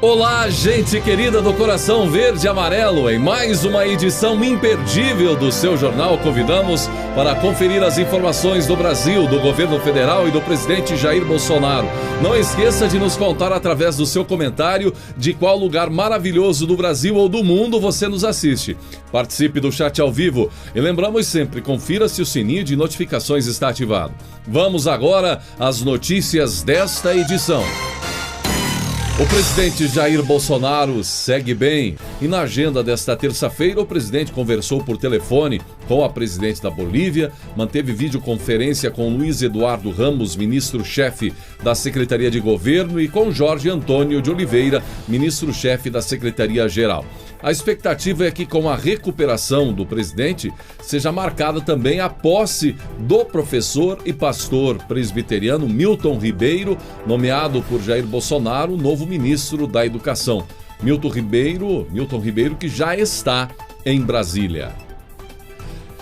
Olá, gente querida do coração verde e amarelo. Em mais uma edição imperdível do seu jornal, convidamos para conferir as informações do Brasil, do governo federal e do presidente Jair Bolsonaro. Não esqueça de nos contar através do seu comentário de qual lugar maravilhoso do Brasil ou do mundo você nos assiste. Participe do chat ao vivo e lembramos sempre, confira se o sininho de notificações está ativado. Vamos agora às notícias desta edição. O presidente Jair Bolsonaro segue bem e na agenda desta terça-feira o presidente conversou por telefone com a presidente da Bolívia, manteve videoconferência com Luiz Eduardo Ramos, ministro-chefe da Secretaria de Governo, e com Jorge Antônio de Oliveira, ministro-chefe da Secretaria-Geral. A expectativa é que, com a recuperação do presidente, seja marcada também a posse do professor e pastor presbiteriano Milton Ribeiro, nomeado por Jair Bolsonaro novo ministro da Educação. Milton Ribeiro que já está em Brasília.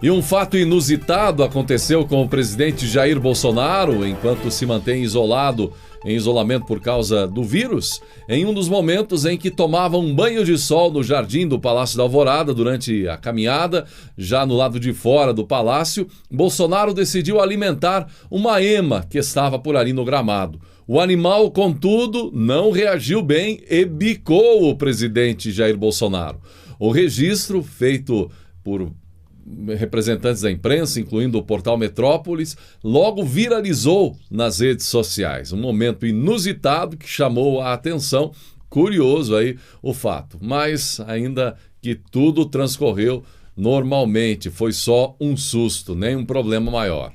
E um fato inusitado aconteceu com o presidente Jair Bolsonaro enquanto se mantém em isolamento por causa do vírus. Em um dos momentos em que tomava um banho de sol no jardim do Palácio da Alvorada durante a caminhada, já no lado de fora do palácio, Bolsonaro decidiu alimentar uma ema que estava por ali no gramado. O animal, contudo, não reagiu bem e bicou o presidente Jair Bolsonaro. O registro, feito por representantes da imprensa, incluindo o portal Metrópolis, logo viralizou nas redes sociais. Um momento inusitado que chamou a atenção. Curioso aí o fato, mas ainda que tudo transcorreu normalmente, foi só um susto, nem um problema maior.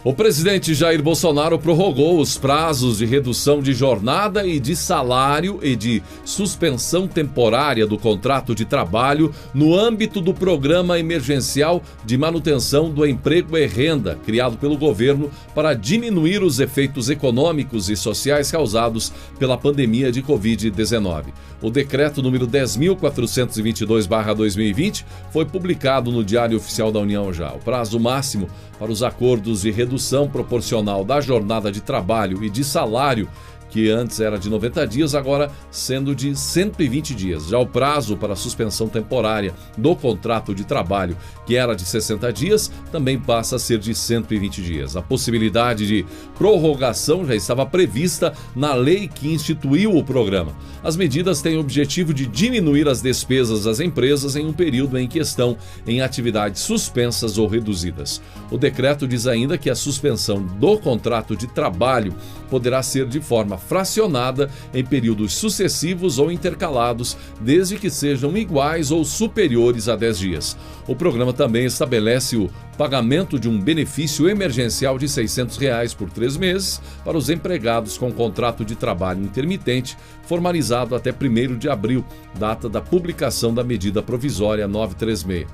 O presidente Jair Bolsonaro prorrogou os prazos de redução de jornada e de salário e de suspensão temporária do contrato de trabalho no âmbito do Programa Emergencial de Manutenção do Emprego e Renda, criado pelo governo para diminuir os efeitos econômicos e sociais causados pela pandemia de Covid-19. O decreto número 10.422/2020 foi publicado no Diário Oficial da União já. O prazo máximo para os acordos de redução proporcional da jornada de trabalho e de salário, que antes era de 90 dias, agora sendo de 120 dias. Já o prazo para a suspensão temporária do contrato de trabalho, que era de 60 dias, também passa a ser de 120 dias. A possibilidade de prorrogação já estava prevista na lei que instituiu o programa. As medidas têm o objetivo de diminuir as despesas das empresas em um período em que estão em atividades suspensas ou reduzidas. O decreto diz ainda que a suspensão do contrato de trabalho poderá ser de forma fracionada em períodos sucessivos ou intercalados, desde que sejam iguais ou superiores a 10 dias. O programa também estabelece o pagamento de um benefício emergencial de R$ 600 por 3 meses para os empregados com contrato de trabalho intermitente, formalizado até 1º de abril, data da publicação da medida provisória 936,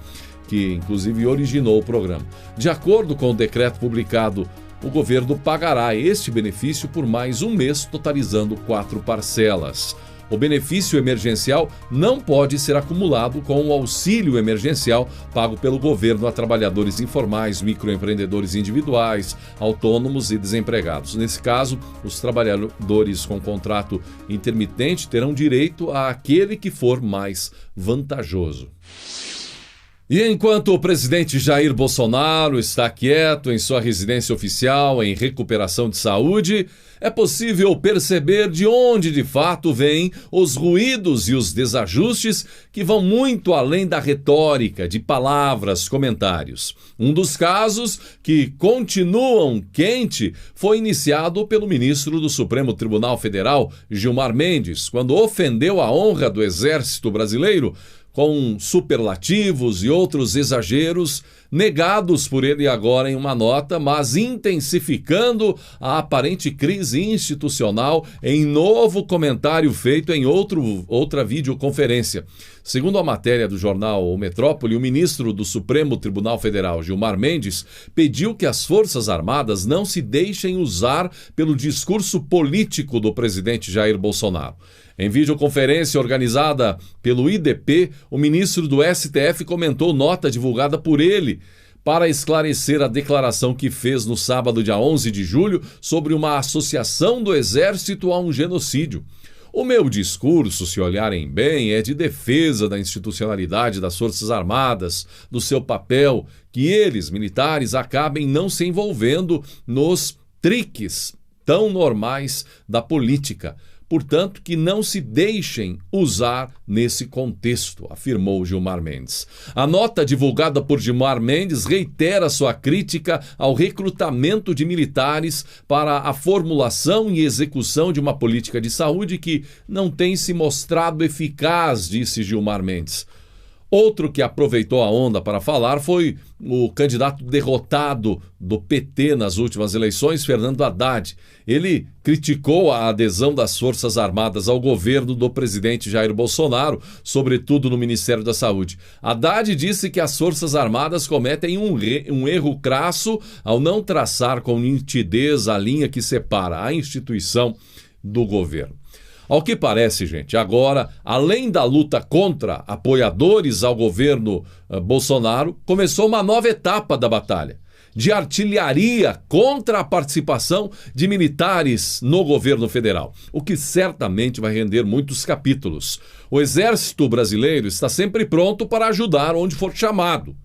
que inclusive originou o programa. De acordo com o decreto publicado, o governo pagará este benefício por mais um mês, totalizando 4 parcelas. O benefício emergencial não pode ser acumulado com o auxílio emergencial pago pelo governo a trabalhadores informais, microempreendedores individuais, autônomos e desempregados. Nesse caso, os trabalhadores com contrato intermitente terão direito àquele que for mais vantajoso. E enquanto o presidente Jair Bolsonaro está quieto em sua residência oficial em recuperação de saúde, é possível perceber de onde de fato vêm os ruídos e os desajustes que vão muito além da retórica, de palavras, comentários. Um dos casos que continuam quente foi iniciado pelo ministro do Supremo Tribunal Federal, Gilmar Mendes, quando ofendeu a honra do Exército Brasileiro com superlativos e outros exageros negados por ele agora em uma nota, mas intensificando a aparente crise institucional em novo comentário feito em outra videoconferência. Segundo a matéria do jornal O Metrópole, o ministro do Supremo Tribunal Federal, Gilmar Mendes, pediu que as Forças Armadas não se deixem usar pelo discurso político do presidente Jair Bolsonaro. Em videoconferência organizada pelo IDP, o ministro do STF comentou nota divulgada por ele para esclarecer a declaração que fez no sábado, dia 11 de julho, sobre uma associação do Exército a um genocídio. O meu discurso, se olharem bem, é de defesa da institucionalidade das Forças Armadas, do seu papel, que eles, militares, acabem não se envolvendo nos triques tão normais da política. Portanto, que não se deixem usar nesse contexto, afirmou Gilmar Mendes. A nota divulgada por Gilmar Mendes reitera sua crítica ao recrutamento de militares para a formulação e execução de uma política de saúde que não tem se mostrado eficaz, disse Gilmar Mendes. Outro que aproveitou a onda para falar foi o candidato derrotado do PT nas últimas eleições, Fernando Haddad. Ele criticou a adesão das Forças Armadas ao governo do presidente Jair Bolsonaro, sobretudo no Ministério da Saúde. Haddad disse que as Forças Armadas cometem um erro crasso ao não traçar com nitidez a linha que separa a instituição do governo. Ao que parece, gente, agora, além da luta contra apoiadores ao governo Bolsonaro, começou uma nova etapa da batalha, de artilharia contra a participação de militares no governo federal, o que certamente vai render muitos capítulos. O Exército brasileiro está sempre pronto para ajudar onde for chamado.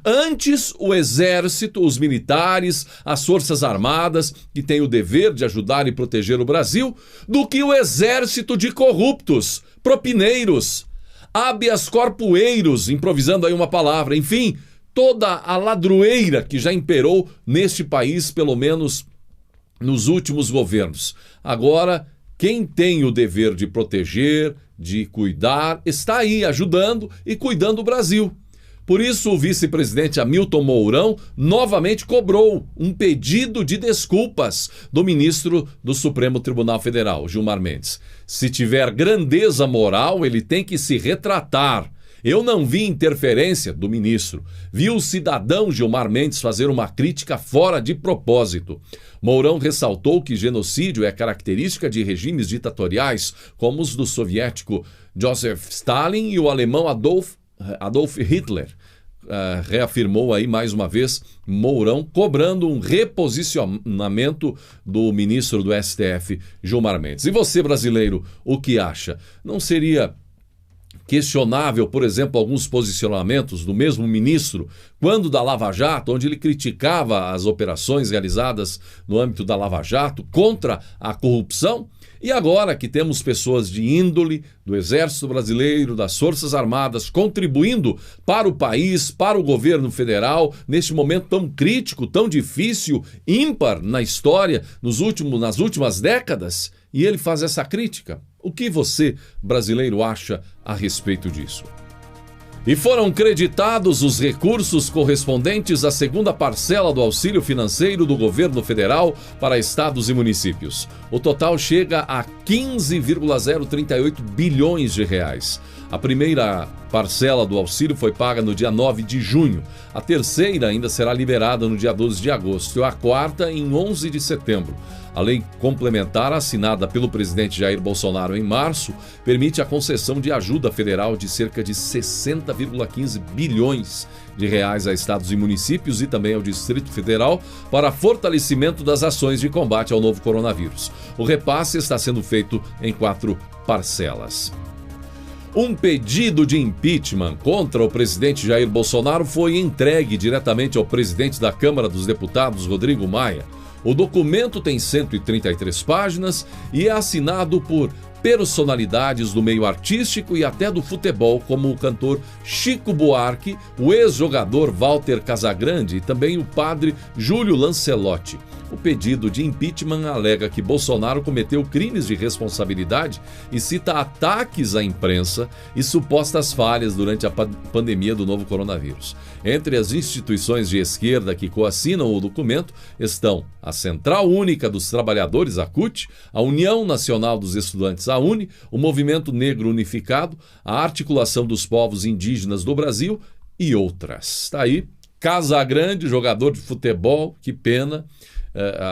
Antes, o Exército, os militares, as Forças Armadas, que têm o dever de ajudar e proteger o Brasil, do que o exército de corruptos, propineiros, habeas corpueiros, improvisando aí uma palavra, enfim, toda a ladroeira que já imperou neste país, pelo menos nos últimos governos. Agora, quem tem o dever de proteger, de cuidar, está aí ajudando e cuidando do Brasil. Por isso, o vice-presidente Hamilton Mourão novamente cobrou um pedido de desculpas do ministro do Supremo Tribunal Federal, Gilmar Mendes. Se tiver grandeza moral, ele tem que se retratar. Eu não vi interferência do ministro. Vi o cidadão Gilmar Mendes fazer uma crítica fora de propósito. Mourão ressaltou que genocídio é característica de regimes ditatoriais, como os do soviético Joseph Stalin e o alemão Adolf Hitler. Reafirmou aí mais uma vez Mourão, cobrando um reposicionamento do ministro do STF, Gilmar Mendes. E você, brasileiro, o que acha? Não seria questionável, por exemplo, alguns posicionamentos do mesmo ministro quando da Lava Jato, onde ele criticava as operações realizadas no âmbito da Lava Jato contra a corrupção? E agora que temos pessoas de índole do Exército Brasileiro, das Forças Armadas, contribuindo para o país, para o governo federal, neste momento tão crítico, tão difícil, ímpar na história, nas últimas décadas, e ele faz essa crítica. O que você, brasileiro, acha a respeito disso? E foram creditados os recursos correspondentes à segunda parcela do auxílio financeiro do governo federal para estados e municípios. O total chega a 15,038 bilhões de reais. A primeira parcela do auxílio foi paga no dia 9 de junho. A terceira ainda será liberada no dia 12 de agosto e a quarta em 11 de setembro. A lei complementar assinada pelo presidente Jair Bolsonaro em março permite a concessão de ajuda federal de cerca de 60,15 bilhões de reais a estados e municípios e também ao Distrito Federal para fortalecimento das ações de combate ao novo coronavírus. O repasse está sendo feito em 4 parcelas. Um pedido de impeachment contra o presidente Jair Bolsonaro foi entregue diretamente ao presidente da Câmara dos Deputados, Rodrigo Maia. O documento tem 133 páginas e é assinado por personalidades do meio artístico e até do futebol, como o cantor Chico Buarque, o ex-jogador Walter Casagrande e também o padre Júlio Lancelotti. O pedido de impeachment alega que Bolsonaro cometeu crimes de responsabilidade e cita ataques à imprensa e supostas falhas durante a pandemia do novo coronavírus. Entre as instituições de esquerda que coassinam o documento estão a Central Única dos Trabalhadores, a CUT, a União Nacional dos Estudantes, a UNE, o Movimento Negro Unificado, a Articulação dos Povos Indígenas do Brasil e outras. Está aí, Casagrande, jogador de futebol, que pena.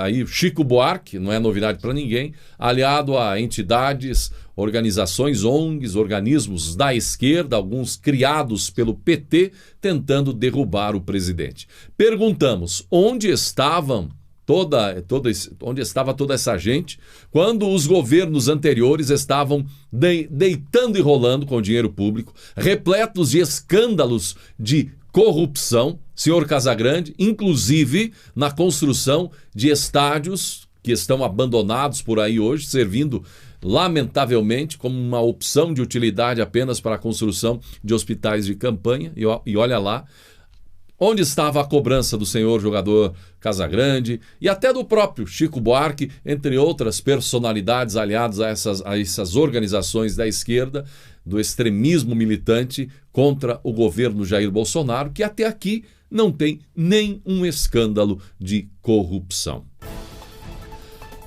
aí Chico Buarque, não é novidade para ninguém, aliado a entidades, organizações, ONGs, organismos da esquerda, alguns criados pelo PT, tentando derrubar o presidente. Perguntamos, onde estava toda essa gente quando os governos anteriores estavam deitando e rolando com o dinheiro público, repletos de escândalos de corrupção, senhor Casagrande, inclusive na construção de estádios que estão abandonados por aí hoje, servindo lamentavelmente como uma opção de utilidade apenas para a construção de hospitais de campanha. E olha lá, onde estava a cobrança do senhor jogador Casagrande e até do próprio Chico Buarque, entre outras personalidades aliadas a essas organizações da esquerda, do extremismo militante contra o governo Jair Bolsonaro, que até aqui não tem nem um escândalo de corrupção.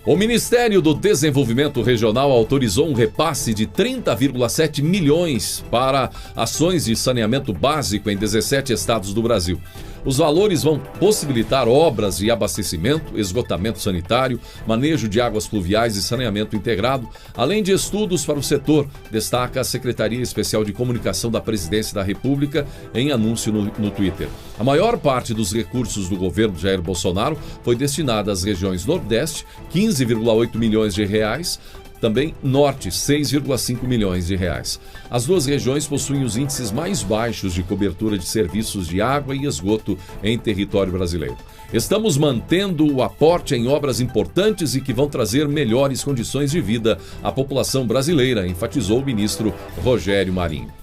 O Ministério do Desenvolvimento Regional autorizou um repasse de 30,7 milhões para ações de saneamento básico em 17 estados do Brasil. Os valores vão possibilitar obras de abastecimento, esgotamento sanitário, manejo de águas pluviais e saneamento integrado, além de estudos para o setor, destaca a Secretaria Especial de Comunicação da Presidência da República em anúncio no Twitter. A maior parte dos recursos do governo Jair Bolsonaro foi destinada às regiões Nordeste, 15,8 milhões de reais, também Norte, 6,5 milhões de reais. As duas regiões possuem os índices mais baixos de cobertura de serviços de água e esgoto em território brasileiro. Estamos mantendo o aporte em obras importantes e que vão trazer melhores condições de vida à população brasileira, enfatizou o ministro Rogério Marinho.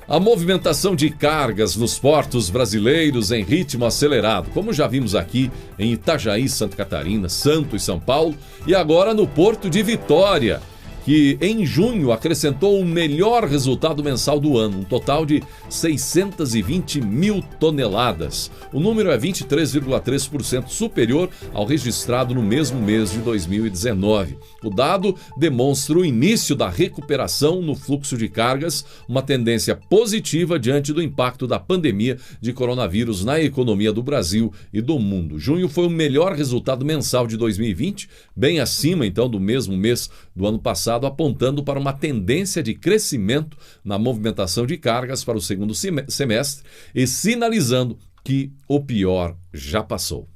A movimentação de cargas nos portos brasileiros em ritmo acelerado, como já vimos aqui em Itajaí, Santa Catarina, Santos, São Paulo e agora no Porto de Vitória, que em junho acrescentou o melhor resultado mensal do ano, um total de 620 mil toneladas. O número é 23,3% superior ao registrado no mesmo mês de 2019. O dado demonstra o início da recuperação no fluxo de cargas, uma tendência positiva diante do impacto da pandemia de coronavírus na economia do Brasil e do mundo. Junho foi o melhor resultado mensal de 2020, bem acima então do mesmo mês do ano passado, apontando para uma tendência de crescimento na movimentação de cargas para o segundo semestre e sinalizando que o pior já passou.